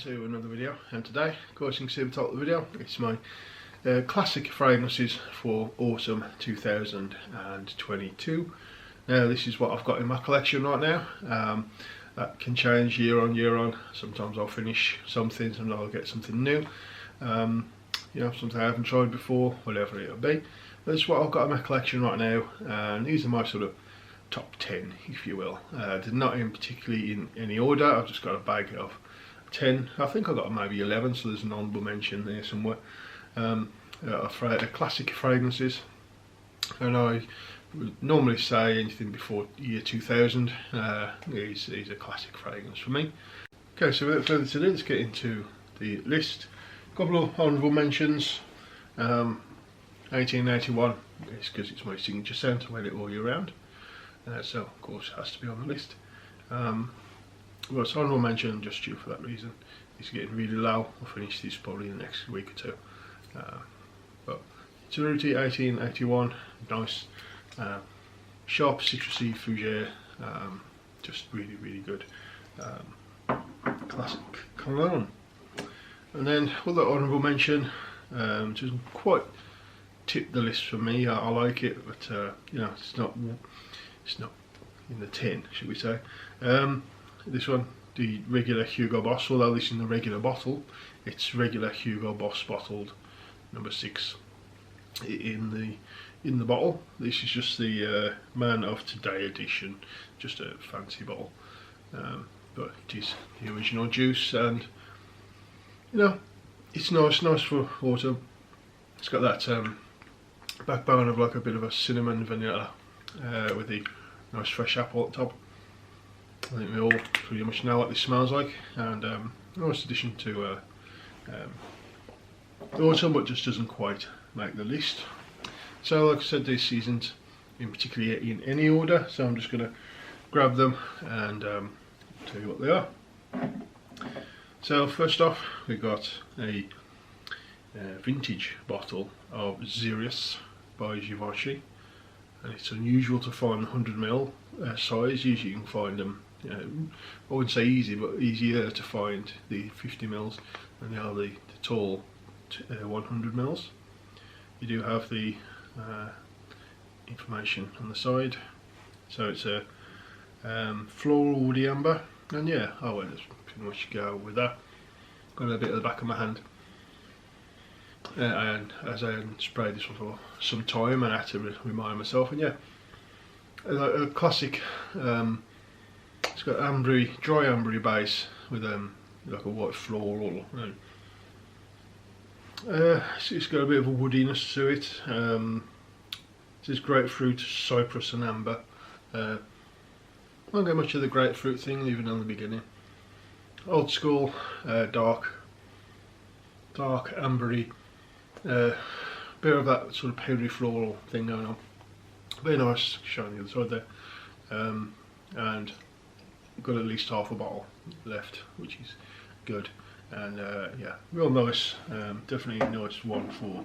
to another video, and today, of course you can see the title of the video, it's my classic fragrances for autumn 2022. Now this is what I've got in my collection right now. That can change year on. Sometimes I'll finish something, sometimes I'll get something new, you know, something I haven't tried before, whatever it'll be. That's what I've got in my collection right now, and these are my sort of top 10, if you will. They're not in particularly in any order. I've just got a bag of 10. I think I've got maybe 11, so there's an honourable mention there somewhere. Classic fragrances, and I would normally say anything before year 2000 is a classic fragrance for me. Okay, so without further ado, let's get into the list. A couple of honourable mentions. 1881 is because it's my signature scent. I wear it all year round. So of course it has to be on the list. Well, it's honourable mention just due for that reason. It's getting really low. I'll finish this probably in the next week or two. But Cerruti 1881, nice, sharp citrusy fougere, just really good. Classic cologne. And then other honourable mention, doesn't quite tip the list for me. I like it, but you know, it's not in the tin, should we say. This one, the regular Hugo Boss, although this is in the regular bottle, it's regular Hugo Boss bottled, number 6 in the bottle. This is just the Man of Today edition, just a fancy bottle, but it is the original juice, and you know, it's nice for autumn. It's got that backbone of like a bit of a cinnamon vanilla with the nice fresh apple at the top. I think we all pretty much know what this smells like, and nice addition to autumn, but just doesn't quite make the list. So like I said, these isn't in particularly in any order, so I'm just going to grab them and tell you what they are. So first off, we've got a vintage bottle of Xerius by Givenchy, and it's unusual to find 100ml size. Usually you can find them, I wouldn't say easy, but easier to find the 50ml than they are the tall 100ml. You do have the information on the side, so it's a floral woody amber, and yeah, I will just pretty much go with that. Got a bit at the back of my hand, and as I hadn't sprayed this one for some time, and I had to remind myself, and yeah, a classic. It's got ambery, dry ambery base with like a white floral. It's got a bit of a woodiness to it. This grapefruit, cypress, and amber. I don't get much of the grapefruit thing, even in the beginning. Old school, dark ambery. Bit of that sort of powdery floral thing going on. Very nice, shiny on the side there. And got at least half a bottle left, which is good. And yeah, real nice. Definitely a nice one for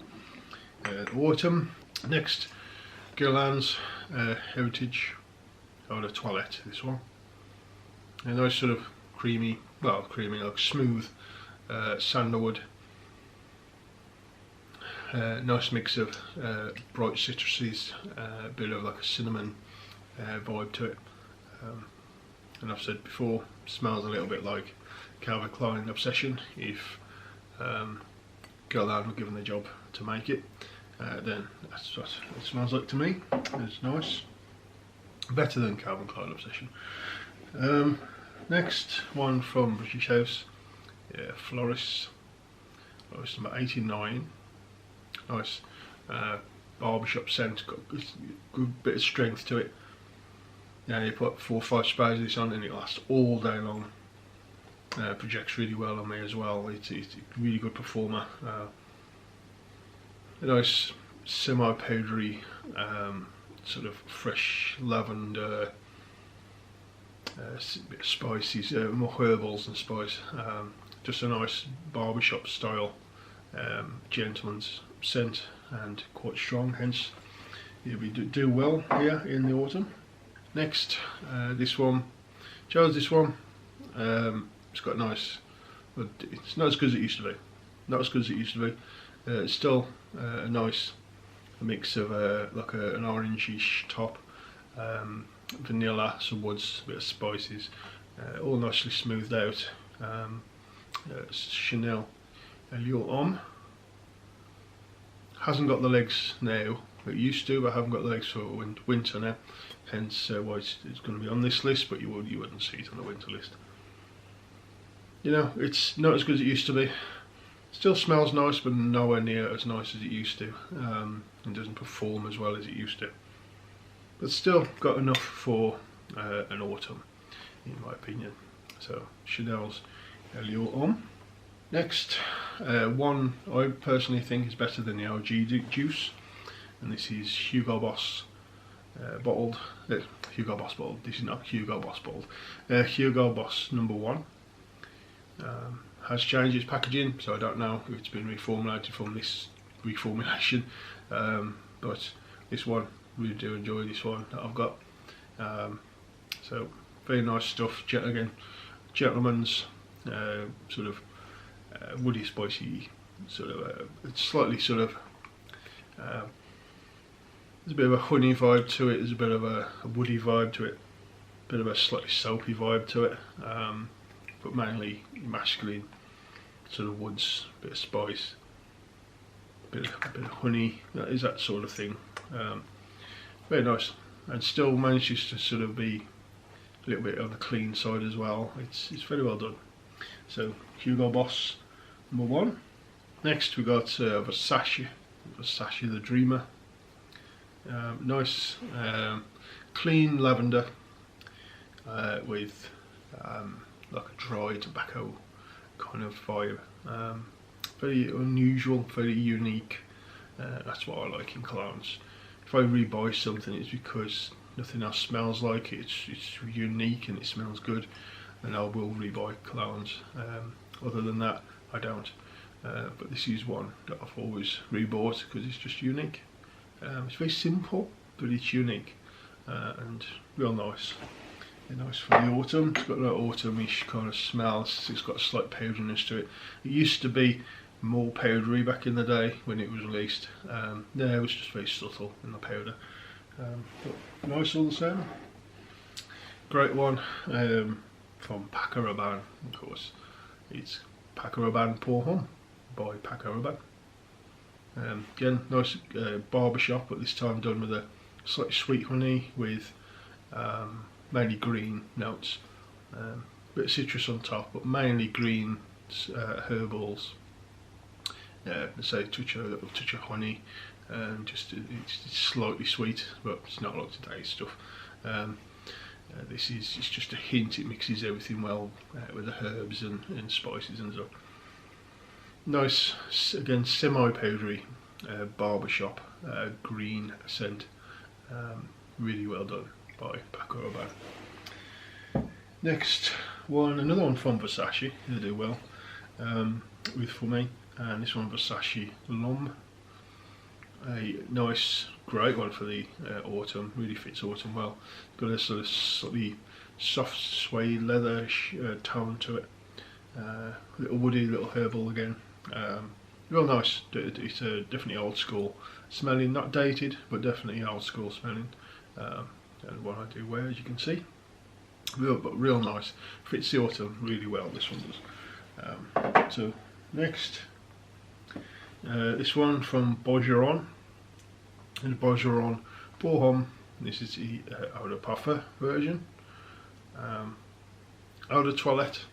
autumn. Next, Guerlain's Heritage Eau de Toilette. This one, a nice sort of creamy, like smooth sandalwood. Nice mix of bright citruses, a bit of like a cinnamon vibe to it. And I've said before, smells a little bit like Calvin Klein Obsession. If Guerlain were given the job to make it, then that's what it smells like to me. It's nice, better than Calvin Klein Obsession. Next one from British House, yeah, Floris number 89. Nice barbershop scent, got a good bit of strength to it. Yeah, you put 4 or 5 sprays of this on and it lasts all day long. Projects really well on me as well. It's a really good performer. A nice semi-powdery, sort of fresh lavender, bit of spices, more herbals and spice. Just a nice barbershop style gentleman's scent, and quite strong, hence it would do well here in the autumn. Next, this one, chose this one. It's got a nice but it's not as good as it used to be. Not as good as it used to be. It's still a nice mix of like an orangeish top, vanilla, some woods, a bit of spices, all nicely smoothed out. Chanel Allure Homme. Hasn't got the legs now. It used to, but I haven't got the legs for winter now. Hence why it's going to be on this list, but you wouldn't see it on the winter list. You know, it's not as good as it used to be. Still smells nice, but nowhere near as nice as it used to. It doesn't perform as well as it used to. But still got enough for an autumn, in my opinion. So Chanel's Allure Homme. Next, one I personally think is better than the LG Juice, and this is Hugo Boss bottled. Hugo Boss bottled. This is not Hugo Boss bottled. Hugo Boss #1 has changed its packaging, so I don't know if it's been reformulated from this reformulation. But this one, really do enjoy this one that I've got. So very nice stuff. Again, gentleman's sort of woody, spicy, sort of it's slightly sort of there's a bit of a honey vibe to it. There's a bit of a woody vibe to it. A bit of a slightly soapy vibe to it, but mainly masculine, sort of woods, bit of spice, bit of honey. That is that sort of thing. Very nice, and still manages to sort of be a little bit on the clean side as well. It's very well done. So Hugo Boss #1. Next we got Versace the Dreamer. Nice clean lavender with like a dry tobacco kind of vibe. Very unusual, very unique. That's what I like in colognes. If I rebuy something, it's because nothing else smells like it. It's unique and it smells good, and I will rebuy colognes. Other than that, I don't. But this is one that I've always rebought because it's just unique. It's very simple, but it's unique and real nice. Very nice for the autumn. It's got that autumnish kind of smell. It's got a slight powderiness to it. It used to be more powdery back in the day when it was released. Now it was just very subtle in the powder. But nice all the same. Great one from Paco Rabanne, of course. It's Paco Rabanne Pour Homme by Paco Rabanne. Again, nice barbershop, but this time done with a slightly sweet honey with mainly green notes. Bit of citrus on top, but mainly green herbals. So a little touch of honey. Just it's slightly sweet, but it's not like today's stuff. This is it's just a hint. It mixes everything well with the herbs and spices and stuff. Nice, again, semi-powdery barbershop green scent. Really well done by Paco Rabanne. Next one, another one from Versace. They do well for me, and this one Versace L'Homme. A nice, great one for the autumn. Really fits autumn well. Got a sort of slightly soft suede leather tone to it. Little woody, little herbal again. Real nice. It's definitely old school smelling, not dated, but definitely old school smelling. And one I do wear, as you can see. Real nice. Fits the autumn really well. This one does. So next. This one from Bergeron, and Bergeron Pour Homme. This is the Eau de Parfum version. Eau de Toilette,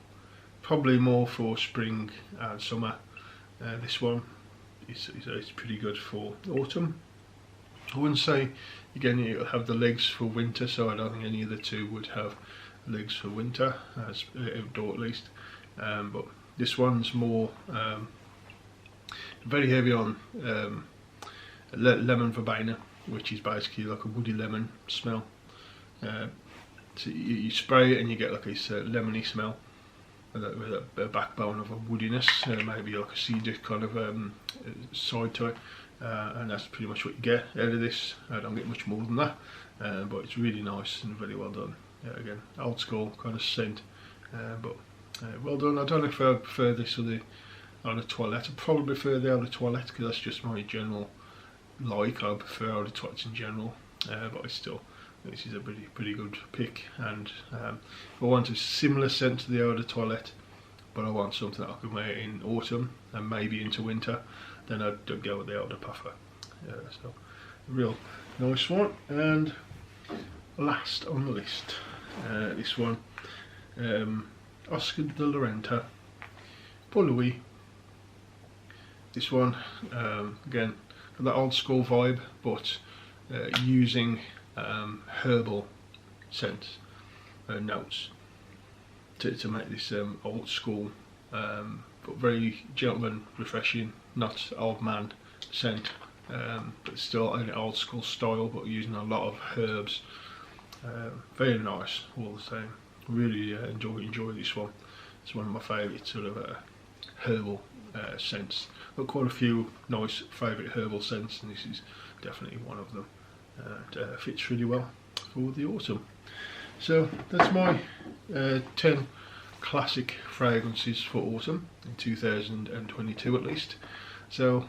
probably more for spring and summer. This one is pretty good for autumn. I wouldn't say, again, it'll have the legs for winter, so I don't think any of the two would have legs for winter, as outdoor at least. But this one's more very heavy on lemon verbena, which is basically like a woody lemon smell. So you spray it and you get like this lemony smell with a backbone of a woodiness, maybe like a cedar kind of side to it, and that's pretty much what you get out of this. I don't get much more than that, but it's really nice and very well done. Again, old school kind of scent, but Well done. I don't know if I prefer this or the Eau de Toilette. I probably prefer the Eau de Toilette because that's just my general like. I prefer Eau de Toilette in general, but I still think this is a pretty good pick. And if I want a similar scent to the Eau de Toilette, but I want something that I can wear in autumn and maybe into winter, then I'd go with the Eau de Parfum. So a real nice one. And last on the list, this one, Oscar de la Renta, Pour Louis. This one, again, that old school vibe, but using herbal scents, notes to make this old school, but very gentleman, refreshing, not old man scent, but still an old school style, but using a lot of herbs. Very nice all the same. Really enjoy this one. It's one of my favourite sort of herbal scents. Got quite a few nice favourite herbal scents, and this is definitely one of them. It fits really well for the autumn. So that's my 10 classic fragrances for autumn in 2022 at least. So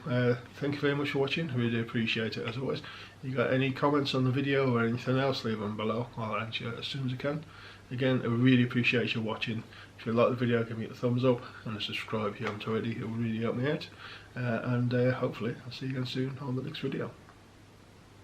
thank you very much for watching. I really do appreciate it as always. If you got any comments on the video or anything else, leave them below. I'll answer as soon as I can. Again, I really appreciate you watching. If you like the video, give me a thumbs up and a subscribe if you haven't already. It will really help me out. And hopefully I'll see you again soon on the next video.